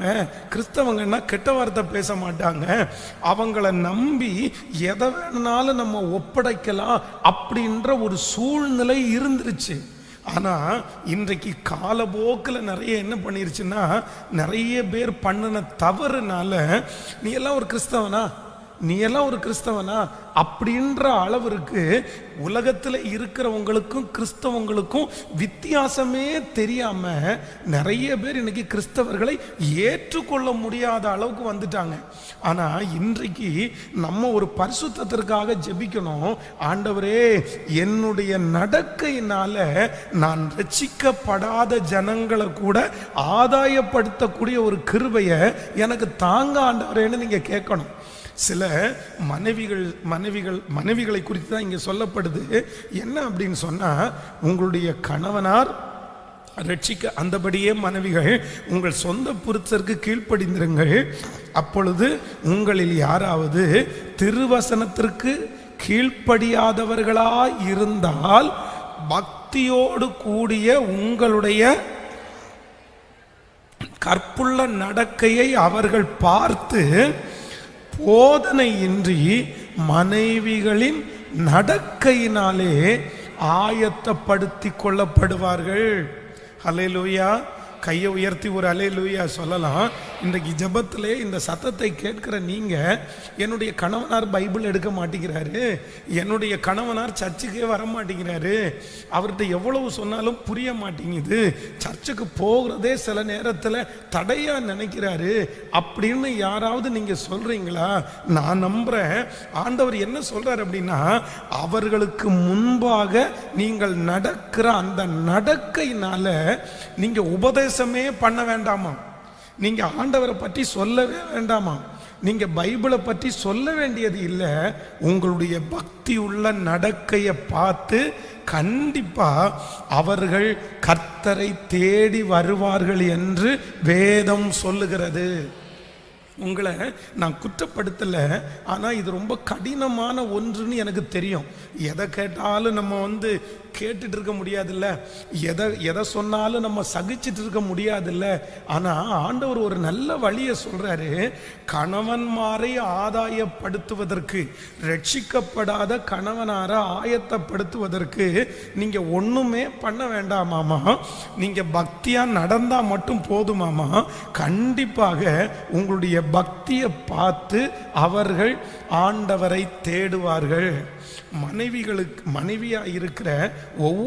மாட்டாங்க, கிறிஸ்தவங்கன்னா கெட்ட வார்த்தை பேச மாட்டாங்க, அவங்கள நம்பி எதை வேணாலும் நம்ம ஒப்படைக்கலாம் அப்படின்ற ஒரு சூழ்நிலை இருந்துருச்சு. ஆனால் இன்றைக்கு காலப்போக்கில் நிறைய என்ன பண்ணிருச்சுன்னா, நிறைய பேர் பண்ணின தவறுனால நீ எல்லாம் ஒரு கிறிஸ்தவனா, நீ எல்லாம் ஒரு கிறிஸ்தவனா அப்படின்ற அளவிற்கு உலகத்தில் இருக்கிறவங்களுக்கும் கிறிஸ்தவங்களுக்கும் வித்தியாசமே தெரியாம நிறைய பேர் இன்னைக்கு கிறிஸ்தவர்களை ஏற்றுக்கொள்ள முடியாத அளவுக்கு வந்துட்டாங்க. ஆனா இன்றைக்கு நம்ம ஒரு பரிசுத்தத்திற்காக ஜெபிக்கணும். ஆண்டவரே, என்னுடைய நடக்கையினால நான் ரட்சிக்கப்படாத ஜனங்களை கூட ஆதாயப்படுத்தக்கூடிய ஒரு கிருபையை எனக்கு தாங்க ஆண்டவரேன்னு நீங்க கேட்கணும். சில மனைவிகளை குறித்து தான் இங்கே சொல்லப்படுது. என்ன அப்படின்னு சொன்னா, உங்களுடைய கணவனார் ரட்சிக்க அந்தபடியே மனைவிகள் உங்கள் சொந்த புருஷருக்கு கீழ்ப்படிந்திருங்கள். அப்பொழுது உங்களில் யாராவது திருவசனத்திற்கு கீழ்ப்படியாதவர்களாய் இருந்தால் பக்தியோடு கூடிய உங்களுடைய கற்புள்ள நடக்கையை அவர்கள் பார்த்து போதனையின்றி மனைவிகளின் நடக்கையினாலே ஆயத்தப்படுத்தி கொள்ளப்படுவார்கள். ஹல்லேலூயா. கையை உயர்த்தி ஒரு ஹல்லேலூயா சொல்லலாம். இன்றைக்கு ஜெபத்திலே இந்த சத்தத்தை கேட்கிற நீங்க, என்னுடைய கணவனார் பைபிள் எடுக்க மாட்டேங்கிறாரு, என்னுடைய கணவனார் சர்ச்சுக்கே வர மாட்டேங்கிறாரு, அவர்கிட்ட எவ்வளவு சொன்னாலும் புரிய மாட்டேங்குது, சர்ச்சுக்கு போகிறதே சில நேரத்தில் தடையா நினைக்கிறாரு அப்படின்னு யாராவது நீங்க சொல்றீங்களா? நான் நம்புறேன் ஆண்டவர் என்ன சொல்றாரு அப்படின்னா, அவர்களுக்கு முன்பாக நீங்கள் நடக்கிற அந்த நடக்கையினால நீங்க உபதேசமே பண்ண வேண்டாமா, நீங்க ஆண்டவரை பற்றி சொல்லவே வேண்டாமா, நீங்க பைபிளை பற்றி சொல்ல வேண்டியது இல்லை. உங்களுடைய பக்தி உள்ள நடக்கையை பார்த்து கண்டிப்பா அவர்கள் கர்த்தரை தேடி வருவார்கள் என்று வேதம் சொல்லுகிறது. உங்களை நான் குற்றப்படுத்தல, ஆனால் இது ரொம்ப கடினமான ஒன்றுன்னு எனக்கு தெரியும். எதை கேட்டாலும் நம்ம கேட்டுட்டு இருக்க முடியாதுல்ல, எதை சொன்னாலும் நம்ம சகிச்சுட்டு இருக்க முடியாதுல்ல. ஆனால் ஆண்டவர் ஒரு நல்ல வழியை சொல்றாரு. கணவன்மாரை ஆதாயப்படுத்துவதற்கு, ரட்சிக்கப்படாத கணவனாரை ஆயத்தப்படுத்துவதற்கு நீங்க ஒண்ணுமே பண்ண வேண்டாமாமா, நீங்க பக்தியா நடந்தா மட்டும் போதுமாமா. கண்டிப்பாக உங்களுடைய பக்தியை பார்த்து அவர்கள் ஆண்டவரை தேடுவார்கள். மனைவியா இருக்கிற ஒவ்வொரு